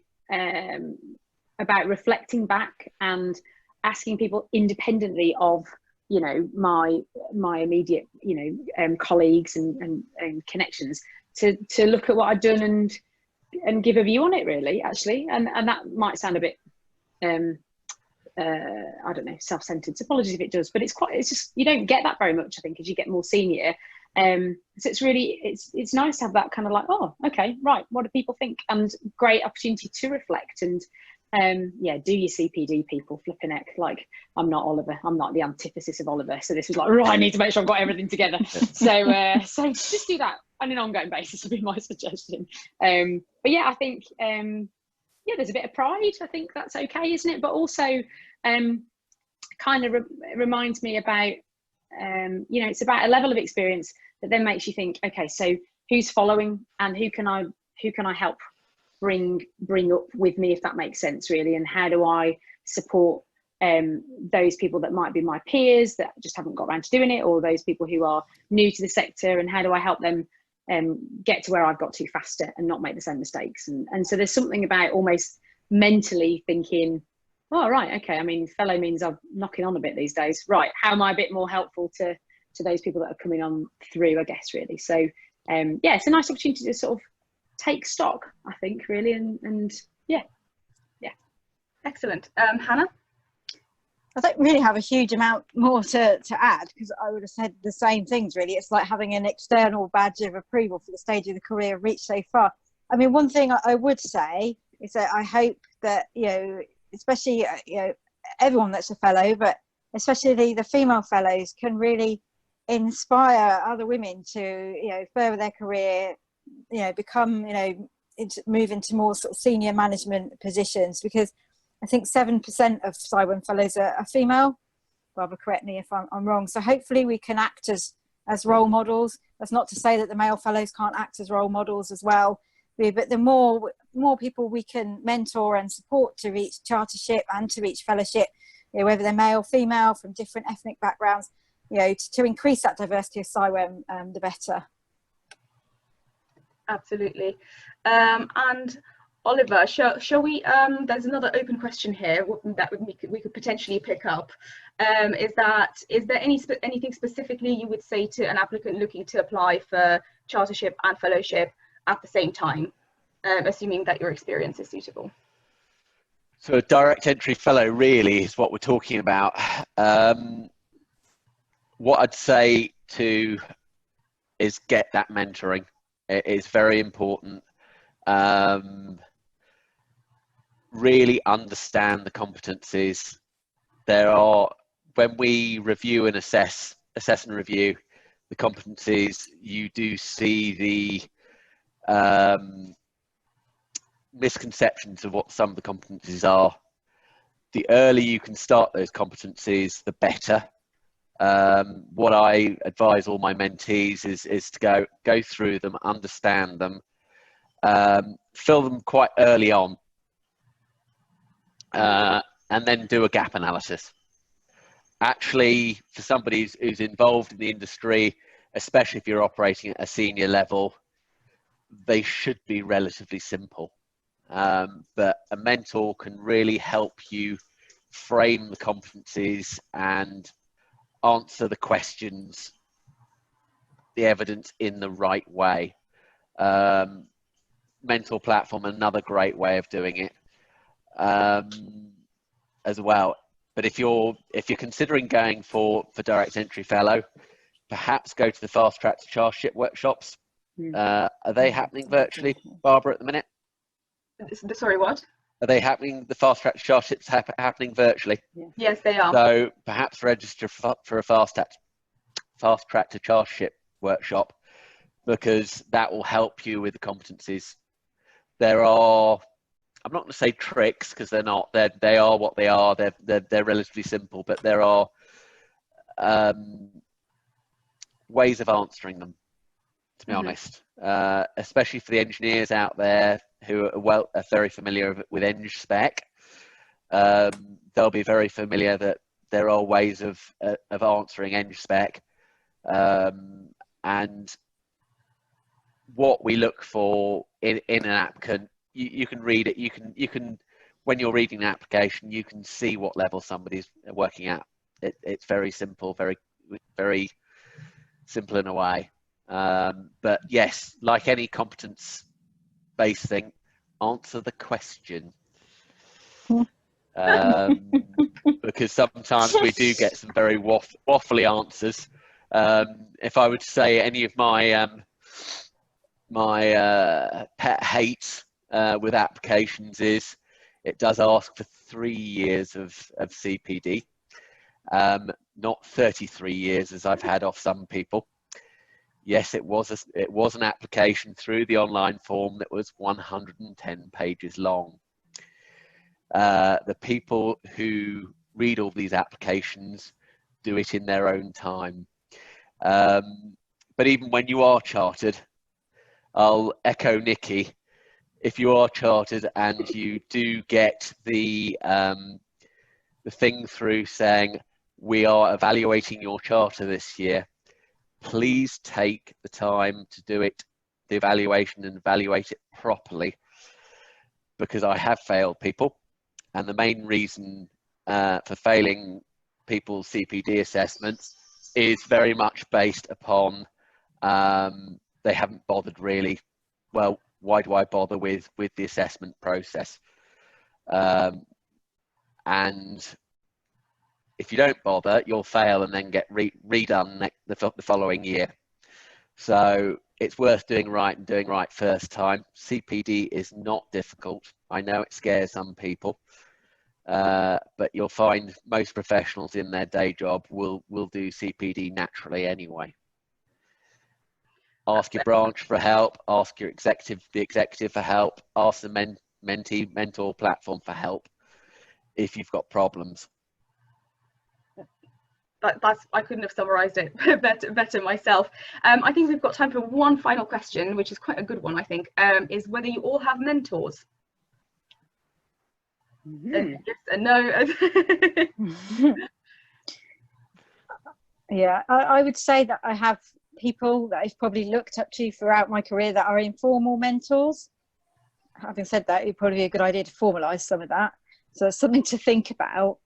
reflecting back and asking people independently of, you know, my immediate, you know, colleagues and connections, to look at what I'd done and give a view on it, really, actually. And that might sound a bit I don't know, self-centered. So apologies if it does, but it's just, you don't get that very much, I think, as you get more senior. So it's really, it's nice to have that kind of like, oh, okay, right, what do people think? And great opportunity to reflect. And yeah, do your CPD, people, flipping heck. Like, I'm not Oliver, I'm not the antithesis of Oliver, so this was like, right, I need to make sure I've got everything together. So just do that on an ongoing basis would be my suggestion. But yeah, I think yeah, there's a bit of pride. I think that's okay, isn't it? But also kind of reminds me about you know, it's about a level of experience that then makes you think, okay, so who's following, and who can I help bring up with me, if that makes sense, really, and how do I support those people that might be my peers that just haven't got around to doing it, or those people who are new to the sector, and how do I help them get to where I've got to faster and not make the same mistakes. And so there's something about almost mentally thinking, oh, right, okay, I mean, fellow means I'm knocking on a bit these days, right, how am I a bit more helpful to those people that are coming on through, I guess, really. So yeah, it's a nice opportunity to sort of take stock, I think, really, and yeah. Excellent. Hannah? I don't really have a huge amount more to add, because I would have said the same things, really. It's like having an external badge of approval for the stage of the career I've reached so far. I mean, one thing I would say is that I hope that, you know, especially, you know, everyone that's a fellow, but especially the female fellows, can really inspire other women to, you know, further their career, you know, become, you know, move into more sort of senior management positions, because I think 7% of CIWEM fellows are female. Barbara, correct me if I'm wrong. So hopefully we can act as role models. That's not to say that the male fellows can't act as role models as well, but the more people we can mentor and support to reach chartership and to reach fellowship, you know, whether they're male, female, from different ethnic backgrounds, you know, to increase that diversity of CIWEM, the better. Absolutely. And Oliver, shall we, there's another open question here that we could potentially pick up. Is there anything specifically you would say to an applicant looking to apply for chartership and fellowship at the same time, assuming that your experience is suitable? So a direct entry fellow really is what we're talking about. What I'd say is get that mentoring. It is very important. really understand the competencies. There are, when we review and assess and review the competencies, you do see the misconceptions of what some of the competencies are. The earlier you can start those competencies, the better. What I advise all my mentees is to go through them, understand them, fill them quite early on, and then do a gap analysis. Actually, for somebody who's involved in the industry, especially if you're operating at a senior level, they should be relatively simple. But a mentor can really help you frame the competencies and answer the questions, the evidence in the right way. Mentor platform, another great way of doing it as well. But if you're considering going for direct entry fellow, perhaps go to the fast track to chartership workshops. Are they happening virtually, Barbara, at the minute? Sorry, what? Are they happening? The fast track to charterships happening virtually? Yeah. Yes, they are. So perhaps register for a fast track to chartership workshop, because that will help you with the competencies. There are, I'm not going to say tricks, because they're not. They are what they are. They're relatively simple, but there are ways of answering them, to be honest, especially for the engineers out there who are very familiar with Eng spec. They'll be very familiar that there are ways of answering Eng spec, and what we look for in an applicant. You can read it. You can when you're reading an application, you can see what level somebody's working at. It's very simple, very simple in a way. But yes, like any competence-based thing, answer the question. Because sometimes we do get some very waffly answers. If I would say any of my pet hates with applications is it does ask for 3 years of CPD, not 33 years as I've had off some people. Yes, it was an application through the online form that was 110 pages long. The people who read all these applications do it in their own time. But even when you are chartered, I'll echo Niki. If you are chartered and you do get the thing through saying, we are evaluating your charter this year, please take the time to do it, the evaluation, and evaluate it properly, because I have failed people, and the main reason for failing people's CPD assessments is very much based upon they haven't bothered really. Well, why do I bother with the assessment process? And if you don't bother, you'll fail and then get redone the following year. So it's worth doing right and doing right first time. CPD is not difficult. I know it scares some people, but you'll find most professionals in their day job will do CPD naturally anyway. Ask your branch for help. Ask your the executive for help. Ask the mentor platform for help if you've got problems. I couldn't have summarised it better myself. I think we've got time for one final question, which is quite a good one, I think, is whether you all have mentors. Yes and no. Yeah, I would say that I have people that I've probably looked up to throughout my career that are informal mentors. Having said that, it'd probably be a good idea to formalise some of that. So it's something to think about.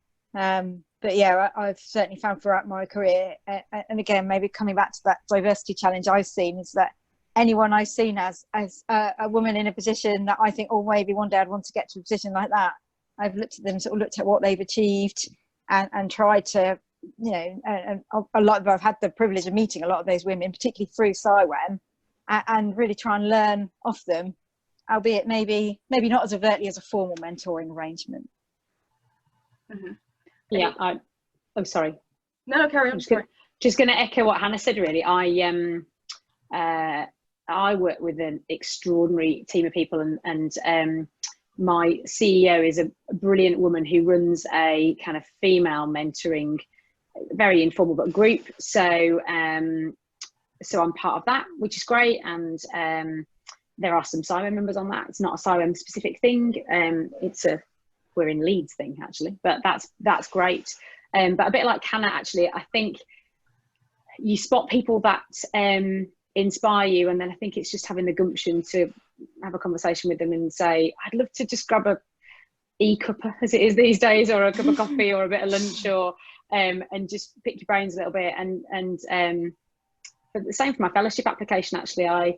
But yeah, I've certainly found throughout my career, and again, maybe coming back to that diversity challenge I've seen, is that anyone I've seen as a woman in a position that I think, oh, maybe one day I'd want to get to a position like that, I've looked at them, sort of looked at what they've achieved and tried to, you know, and a lot of, I've had the privilege of meeting a lot of those women, particularly through CIWEM, and really try and learn off them. albeit maybe not as overtly as a formal mentoring arrangement. Yeah, I'm sorry. No, carry on. Just going to echo what Hannah said. Really, I work with an extraordinary team of people, and my CEO is a brilliant woman who runs a kind of female mentoring, very informal but group. So so I'm part of that, which is great, and there are some CIWEM members on that. It's not a CIWEM specific thing. We're in Leeds thing actually, but that's great. But a bit like Hannah, actually, I think you spot people that inspire you, and then I think it's just having the gumption to have a conversation with them and say, I'd love to just grab a e-cuppa, as it is these days, or a cup of coffee or a bit of lunch, or and just pick your brains a little bit. And but the same for my fellowship application. Actually,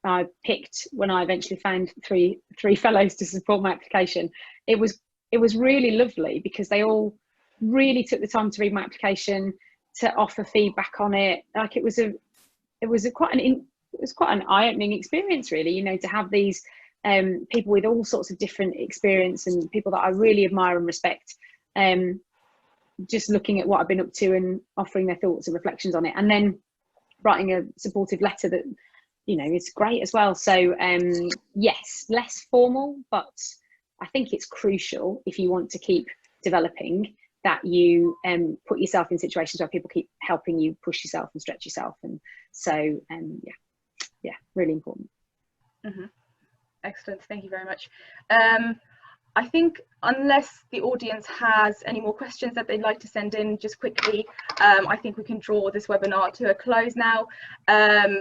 I picked, when I eventually found three fellows to support my application, it was really lovely because they all really took the time to read my application, to offer feedback on it. Like it was quite an eye-opening experience, really, you know, to have these people with all sorts of different experience and people that I really admire and respect, just looking at what I've been up to and offering their thoughts and reflections on it, and then writing a supportive letter that, you know, is great as well. So yes, less formal, but I think it's crucial if you want to keep developing that you put yourself in situations where people keep helping you push yourself and stretch yourself. And so yeah, really important. Excellent, thank you very much. I think unless the audience has any more questions that they'd like to send in just quickly, I think we can draw this webinar to a close now.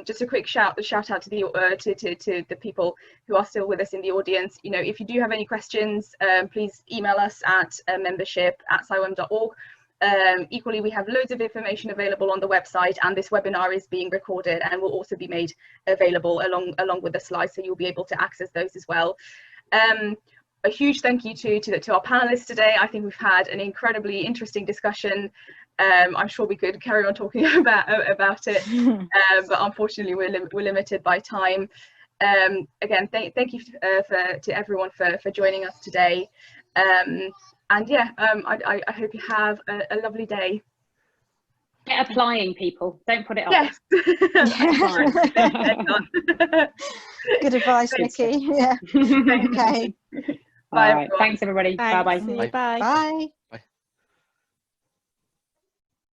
Just a quick shout out to the people who are still with us in the audience. You know, if you do have any questions, please email us at membership@ciwem.org. Equally, we have loads of information available on the website, and this webinar is being recorded and will also be made available along with the slides, so you'll be able to access those as well. A huge thank you to our panelists today. I think we've had an incredibly interesting discussion. I'm sure we could carry on talking about it, but unfortunately we're limited by time. Again, thank you to everyone for joining us today. And yeah, I hope you have a lovely day. Get applying, people. Don't put it off. Yes. Good advice, Niki. Yeah. Okay. Bye. All right. Thanks, everybody. Thanks. Bye-bye. See you. Bye. Bye.